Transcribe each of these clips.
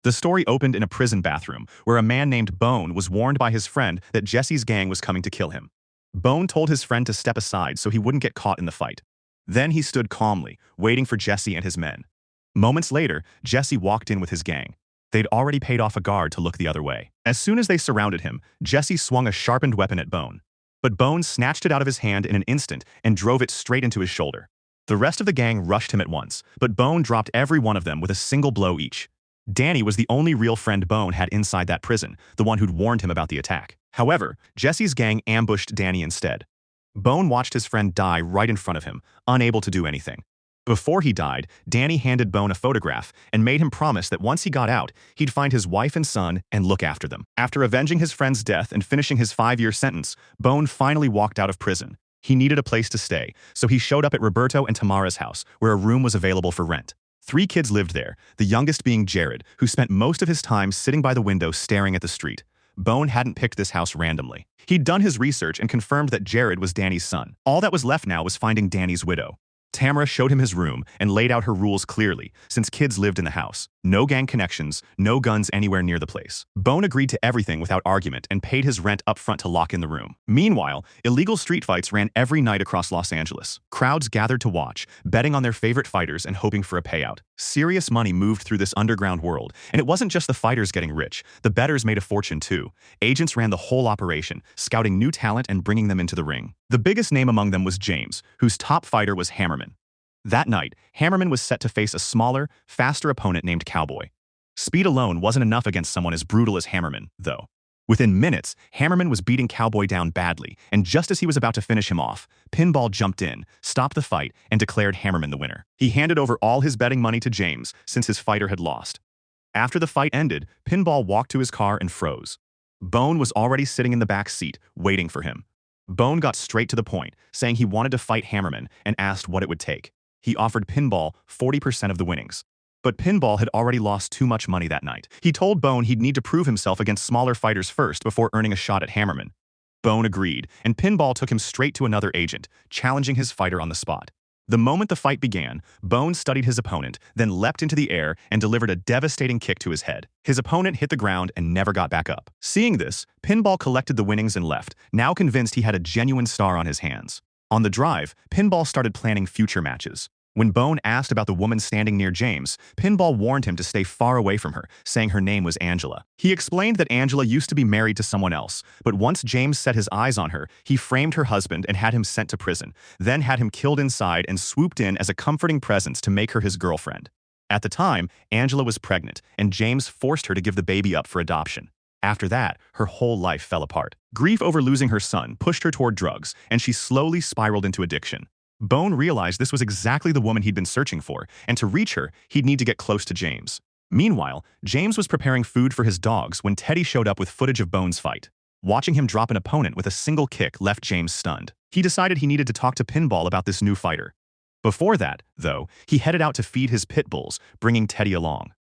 The story opened in a prison bathroom, where a man named Bone was warned by his friend that Jesse's gang was coming to kill him. Bone told his friend to step aside so he wouldn't get caught in the fight. Then he stood calmly, waiting for Jesse and his men. Moments later, Jesse walked in with his gang. They'd already paid off a guard to look the other way. As soon as they surrounded him, Jesse swung a sharpened weapon at Bone. But Bone snatched it out of his hand in an instant and drove it straight into his shoulder. The rest of the gang rushed him at once, but Bone dropped every one of them with a single blow each. Danny was the only real friend Bone had inside that prison, the one who'd warned him about the attack. However, Jesse's gang ambushed Danny instead. Bone watched his friend die right in front of him, unable to do anything. Before he died, Danny handed Bone a photograph and made him promise that once he got out, he'd find his wife and son and look after them. After avenging his friend's death and finishing his 5-year sentence, Bone finally walked out of prison. He needed a place to stay, so he showed up at Roberto and Tamara's house, where a room was available for rent. 3 kids lived there, the youngest being Jared, who spent most of his time sitting by the window staring at the street. Bone hadn't picked this house randomly. He'd done his research and confirmed that Jared was Danny's son. All that was left now was finding Danny's widow. Tamara showed him his room and laid out her rules clearly, since kids lived in the house. No gang connections, no guns anywhere near the place. Bone agreed to everything without argument and paid his rent up front to lock in the room. Meanwhile, illegal street fights ran every night across Los Angeles. Crowds gathered to watch, betting on their favorite fighters and hoping for a payout. Serious money moved through this underground world, and it wasn't just the fighters getting rich. The bettors made a fortune too. Agents ran the whole operation, scouting new talent and bringing them into the ring. The biggest name among them was James, whose top fighter was Hammerman. That night, Hammerman was set to face a smaller, faster opponent named Cowboy. Speed alone wasn't enough against someone as brutal as Hammerman, though. Within minutes, Hammerman was beating Cowboy down badly, and just as he was about to finish him off, Pinball jumped in, stopped the fight, and declared Hammerman the winner. He handed over all his betting money to James, since his fighter had lost. After the fight ended, Pinball walked to his car and froze. Bone was already sitting in the back seat, waiting for him. Bone got straight to the point, saying he wanted to fight Hammerman and asked what it would take. He offered Pinball 40% of the winnings. But Pinball had already lost too much money that night. He told Bone he'd need to prove himself against smaller fighters first before earning a shot at Hammerman. Bone agreed, and Pinball took him straight to another agent, challenging his fighter on the spot. The moment the fight began, Bone studied his opponent, then leapt into the air and delivered a devastating kick to his head. His opponent hit the ground and never got back up. Seeing this, Pinball collected the winnings and left, now convinced he had a genuine star on his hands. On the drive, Pinball started planning future matches. When Bone asked about the woman standing near James, Pinball warned him to stay far away from her, saying her name was Angela. He explained that Angela used to be married to someone else, but once James set his eyes on her, he framed her husband and had him sent to prison, then had him killed inside and swooped in as a comforting presence to make her his girlfriend. At the time, Angela was pregnant, and James forced her to give the baby up for adoption. After that, her whole life fell apart. Grief over losing her son pushed her toward drugs, and she slowly spiraled into addiction. Bone realized this was exactly the woman he'd been searching for, and to reach her, he'd need to get close to James. Meanwhile, James was preparing food for his dogs when Teddy showed up with footage of Bone's fight. Watching him drop an opponent with a single kick left James stunned. He decided he needed to talk to Pinball about this new fighter. Before that, though, he headed out to feed his pit bulls, bringing Teddy along.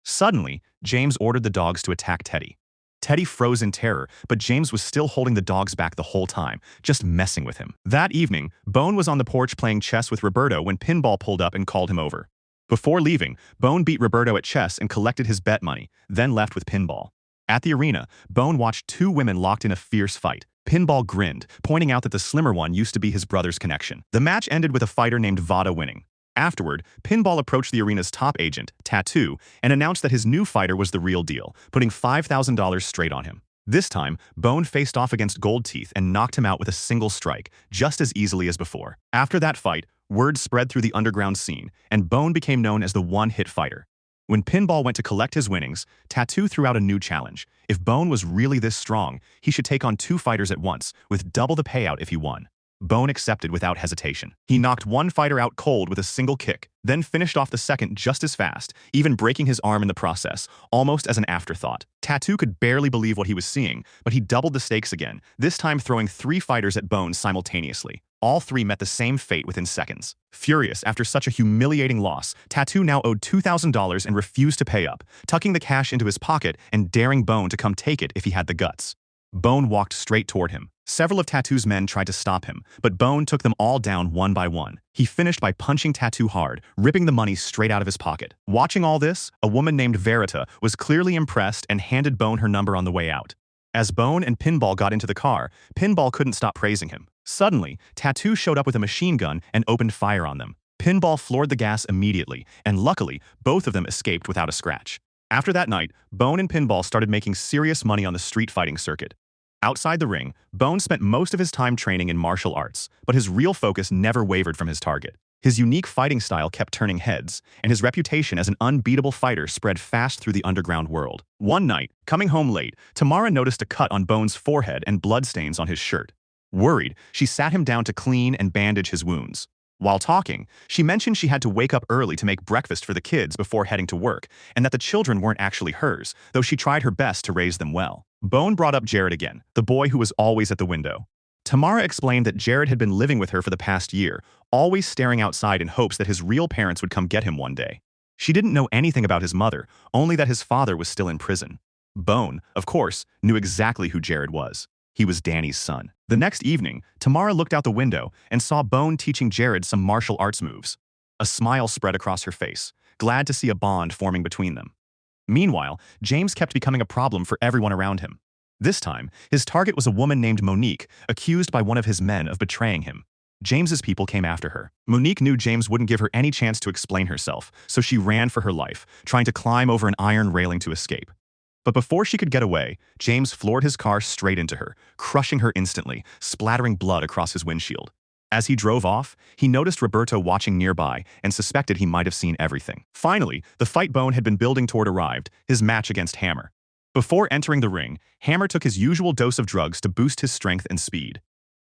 Suddenly, James ordered the dogs to attack Teddy. Teddy froze in terror, but James was still holding the dogs back the whole time, just messing with him. That evening, Bone was on the porch playing chess with Roberto when Pinball pulled up and called him over. Before leaving, Bone beat Roberto at chess and collected his bet money, then left with Pinball. At the arena, Bone watched 2 women locked in a fierce fight. Pinball grinned, pointing out that the slimmer one used to be his brother's connection. The match ended with a fighter named Vada winning. Afterward, Pinball approached the arena's top agent, Tattoo, and announced that his new fighter was the real deal, putting $5,000 straight on him. This time, Bone faced off against Gold Teeth and knocked him out with a single strike, just as easily as before. After that fight, word spread through the underground scene, and Bone became known as the one-hit fighter. When Pinball went to collect his winnings, Tattoo threw out a new challenge. If Bone was really this strong, he should take on 2 fighters at once, with double the payout if he won. Bone accepted without hesitation. He knocked one fighter out cold with a single kick, then finished off the second just as fast, even breaking his arm in the process, almost as an afterthought. Tattoo could barely believe what he was seeing, but he doubled the stakes again, this time throwing 3 fighters at Bone simultaneously. All 3 met the same fate within seconds. Furious after such a humiliating loss, Tattoo now owed $2,000 and refused to pay up, tucking the cash into his pocket and daring Bone to come take it if he had the guts. Bone walked straight toward him. Several of Tattoo's men tried to stop him, but Bone took them all down one by one. He finished by punching Tattoo hard, ripping the money straight out of his pocket. Watching all this, a woman named Verita was clearly impressed and handed Bone her number on the way out. As Bone and Pinball got into the car, Pinball couldn't stop praising him. Suddenly, Tattoo showed up with a machine gun and opened fire on them. Pinball floored the gas immediately, and luckily, both of them escaped without a scratch. After that night, Bone and Pinball started making serious money on the street fighting circuit. Outside the ring, Bone spent most of his time training in martial arts, but his real focus never wavered from his target. His unique fighting style kept turning heads, and his reputation as an unbeatable fighter spread fast through the underground world. One night, coming home late, Tamara noticed a cut on Bone's forehead and bloodstains on his shirt. Worried, she sat him down to clean and bandage his wounds. While talking, she mentioned she had to wake up early to make breakfast for the kids before heading to work, and that the children weren't actually hers, though she tried her best to raise them well. Bone brought up Jared again, the boy who was always at the window. Tamara explained that Jared had been living with her for the past year, always staring outside in hopes that his real parents would come get him one day. She didn't know anything about his mother, only that his father was still in prison. Bone, of course, knew exactly who Jared was. He was Danny's son. The next evening, Tamara looked out the window and saw Bone teaching Jared some martial arts moves. A smile spread across her face, glad to see a bond forming between them. Meanwhile, James kept becoming a problem for everyone around him. This time, his target was a woman named Monique, accused by one of his men of betraying him. James's people came after her. Monique knew James wouldn't give her any chance to explain herself, so she ran for her life, trying to climb over an iron railing to escape. But before she could get away, James floored his car straight into her, crushing her instantly, splattering blood across his windshield. As he drove off, he noticed Roberto watching nearby and suspected he might have seen everything. Finally, the fight Bone had been building toward arrived, his match against Hammer. Before entering the ring, Hammer took his usual dose of drugs to boost his strength and speed.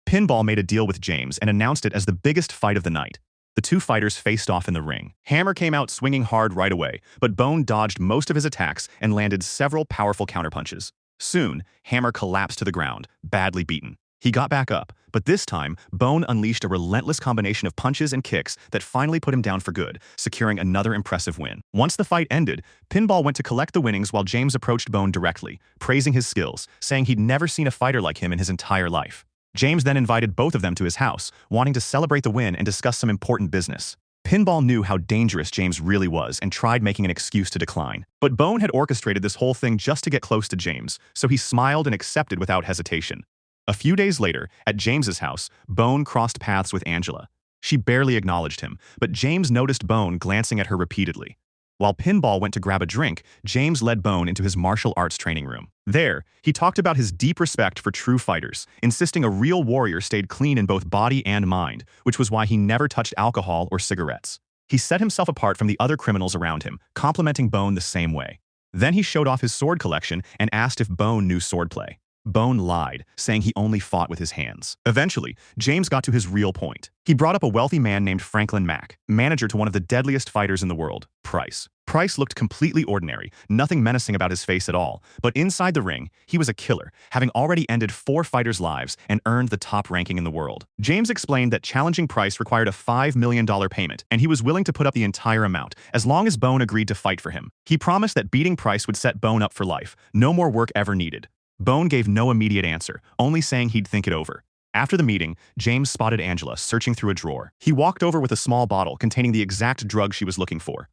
Pinball made a deal with James and announced it as the biggest fight of the night. The two fighters faced off in the ring. Hammer came out swinging hard right away, but Bone dodged most of his attacks and landed several powerful counterpunches. Soon, Hammer collapsed to the ground, badly beaten. He got back up, but this time, Bone unleashed a relentless combination of punches and kicks that finally put him down for good, securing another impressive win. Once the fight ended, Pinball went to collect the winnings while James approached Bone directly, praising his skills, saying he'd never seen a fighter like him in his entire life. James then invited both of them to his house, wanting to celebrate the win and discuss some important business. Pinball knew how dangerous James really was and tried making an excuse to decline. But Bone had orchestrated this whole thing just to get close to James, so he smiled and accepted without hesitation. A few days later, at James's house, Bone crossed paths with Angela. She barely acknowledged him, but James noticed Bone glancing at her repeatedly. While Pinball went to grab a drink, James led Bone into his martial arts training room. There, he talked about his deep respect for true fighters, insisting a real warrior stayed clean in both body and mind, which was why he never touched alcohol or cigarettes. He set himself apart from the other criminals around him, complimenting Bone the same way. Then he showed off his sword collection and asked if Bone knew swordplay. Bone lied, saying he only fought with his hands. Eventually, James got to his real point. He brought up a wealthy man named Franklin Mack, manager to one of the deadliest fighters in the world, Price. Price looked completely ordinary, nothing menacing about his face at all, but inside the ring, he was a killer, having already ended 4 fighters' lives and earned the top ranking in the world. James explained that challenging Price required a $5 million payment, and he was willing to put up the entire amount, as long as Bone agreed to fight for him. He promised that beating Price would set Bone up for life, no more work ever needed. Bone gave no immediate answer, only saying he'd think it over. After the meeting, James spotted Angela searching through a drawer. He walked over with a small bottle containing the exact drug she was looking for.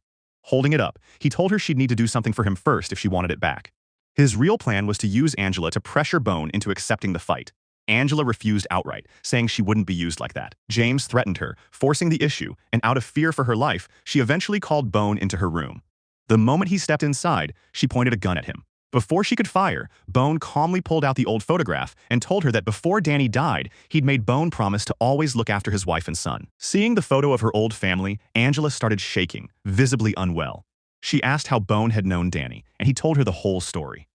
Holding it up, he told her she'd need to do something for him first if she wanted it back. His real plan was to use Angela to pressure Bone into accepting the fight. Angela refused outright, saying she wouldn't be used like that. James threatened her, forcing the issue, and out of fear for her life, she eventually called Bone into her room. The moment he stepped inside, she pointed a gun at him. Before she could fire, Bone calmly pulled out the old photograph and told her that before Danny died, he'd made Bone promise to always look after his wife and son. Seeing the photo of her old family, Angela started shaking, visibly unwell. She asked how Bone had known Danny, and he told her the whole story.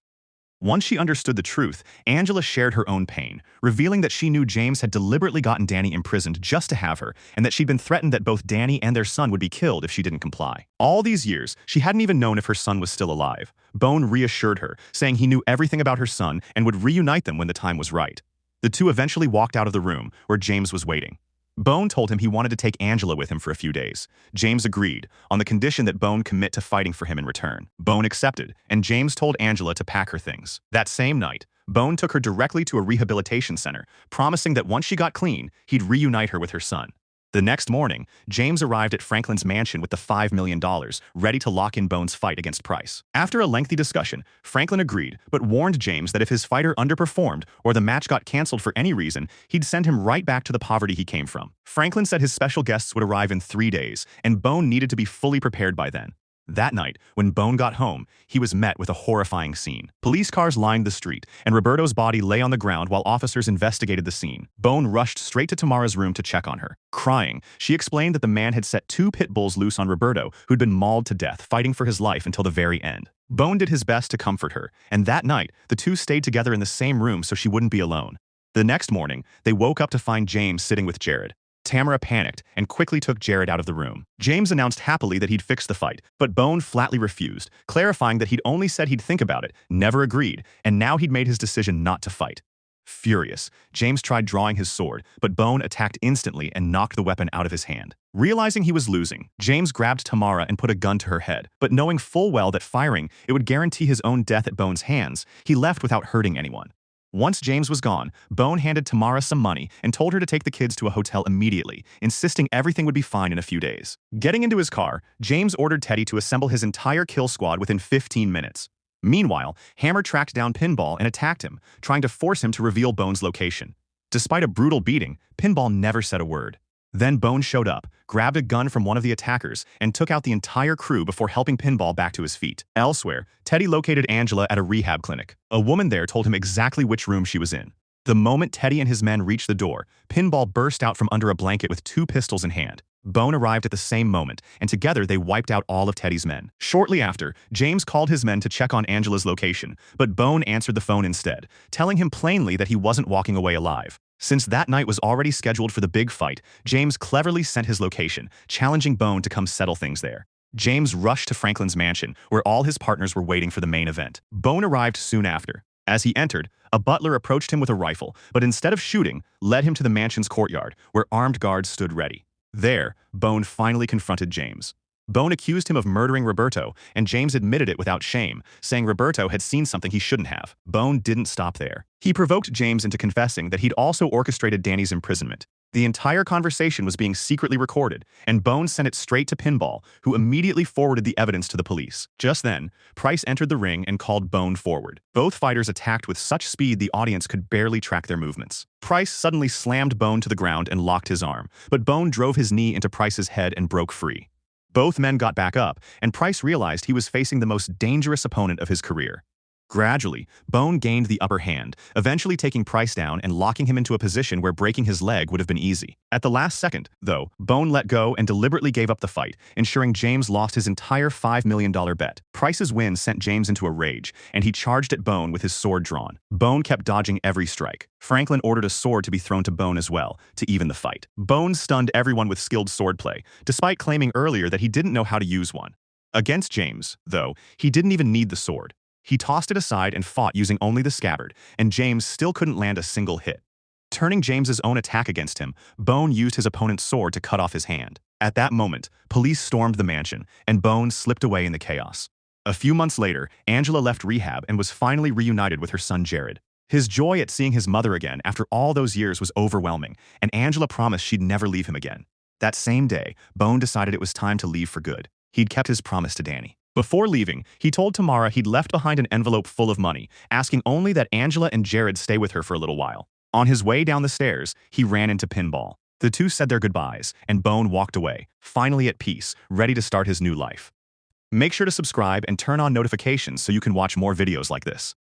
Once she understood the truth, Angela shared her own pain, revealing that she knew James had deliberately gotten Danny imprisoned just to have her, and that she'd been threatened that both Danny and their son would be killed if she didn't comply. All these years, she hadn't even known if her son was still alive. Bone reassured her, saying he knew everything about her son and would reunite them when the time was right. The two eventually walked out of the room, where James was waiting. Bone told him he wanted to take Angela with him for a few days. James agreed, on the condition that Bone commit to fighting for him in return. Bone accepted, and James told Angela to pack her things. That same night, Bone took her directly to a rehabilitation center, promising that once she got clean, he'd reunite her with her son. The next morning, James arrived at Franklin's mansion with the $5 million, ready to lock in Bone's fight against Price. After a lengthy discussion, Franklin agreed, but warned James that if his fighter underperformed or the match got canceled for any reason, he'd send him right back to the poverty he came from. Franklin said his special guests would arrive in 3 days, and Bone needed to be fully prepared by then. That night, when Bone got home, he was met with a horrifying scene. Police cars lined the street, and Roberto's body lay on the ground while officers investigated the scene. Bone rushed straight to Tamara's room to check on her. Crying, she explained that the man had set 2 pit bulls loose on Roberto, who'd been mauled to death, fighting for his life until the very end. Bone did his best to comfort her, and that night, the two stayed together in the same room so she wouldn't be alone. The next morning, they woke up to find James sitting with Jared. Tamara panicked and quickly took Jared out of the room. James announced happily that he'd fixed the fight, but Bone flatly refused, clarifying that he'd only said he'd think about it, never agreed, and now he'd made his decision not to fight. Furious, James tried drawing his sword, but Bone attacked instantly and knocked the weapon out of his hand. Realizing he was losing, James grabbed Tamara and put a gun to her head, but knowing full well that firing it would guarantee his own death at Bone's hands, he left without hurting anyone. Once James was gone, Bone handed Tamara some money and told her to take the kids to a hotel immediately, insisting everything would be fine in a few days. Getting into his car, James ordered Teddy to assemble his entire kill squad within 15 minutes. Meanwhile, Hammer tracked down Pinball and attacked him, trying to force him to reveal Bone's location. Despite a brutal beating, Pinball never said a word. Then Bone showed up, grabbed a gun from one of the attackers, and took out the entire crew before helping Pinball back to his feet. Elsewhere, Teddy located Angela at a rehab clinic. A woman there told him exactly which room she was in. The moment Teddy and his men reached the door, Pinball burst out from under a blanket with 2 pistols in hand. Bone arrived at the same moment, and together they wiped out all of Teddy's men. Shortly after, James called his men to check on Angela's location, but Bone answered the phone instead, telling him plainly that he wasn't walking away alive. Since that night was already scheduled for the big fight, James cleverly sent his location, challenging Bone to come settle things there. James rushed to Franklin's mansion, where all his partners were waiting for the main event. Bone arrived soon after. As he entered, a butler approached him with a rifle, but instead of shooting, led him to the mansion's courtyard, where armed guards stood ready. There, Bone finally confronted James. Bone accused him of murdering Roberto, and James admitted it without shame, saying Roberto had seen something he shouldn't have. Bone didn't stop there. He provoked James into confessing that he'd also orchestrated Danny's imprisonment. The entire conversation was being secretly recorded, and Bone sent it straight to Pinball, who immediately forwarded the evidence to the police. Just then, Price entered the ring and called Bone forward. Both fighters attacked with such speed the audience could barely track their movements. Price suddenly slammed Bone to the ground and locked his arm, but Bone drove his knee into Price's head and broke free. Both men got back up, and Price realized he was facing the most dangerous opponent of his career. Gradually, Bone gained the upper hand, eventually taking Price down and locking him into a position where breaking his leg would have been easy. At the last second, though, Bone let go and deliberately gave up the fight, ensuring James lost his entire $5 million bet. Price's win sent James into a rage, and he charged at Bone with his sword drawn. Bone kept dodging every strike. Franklin ordered a sword to be thrown to Bone as well, to even the fight. Bone stunned everyone with skilled swordplay, despite claiming earlier that he didn't know how to use one. Against James, though, he didn't even need the sword. He tossed it aside and fought using only the scabbard, and James still couldn't land a single hit. Turning James's own attack against him, Bone used his opponent's sword to cut off his hand. At that moment, police stormed the mansion, and Bone slipped away in the chaos. A few months later, Angela left rehab and was finally reunited with her son Jared. His joy at seeing his mother again after all those years was overwhelming, and Angela promised she'd never leave him again. That same day, Bone decided it was time to leave for good. He'd kept his promise to Danny. Before leaving, he told Tamara he'd left behind an envelope full of money, asking only that Angela and Jared stay with her for a little while. On his way down the stairs, he ran into Pinball. The two said their goodbyes, and Bone walked away, finally at peace, ready to start his new life. Make sure to subscribe and turn on notifications so you can watch more videos like this.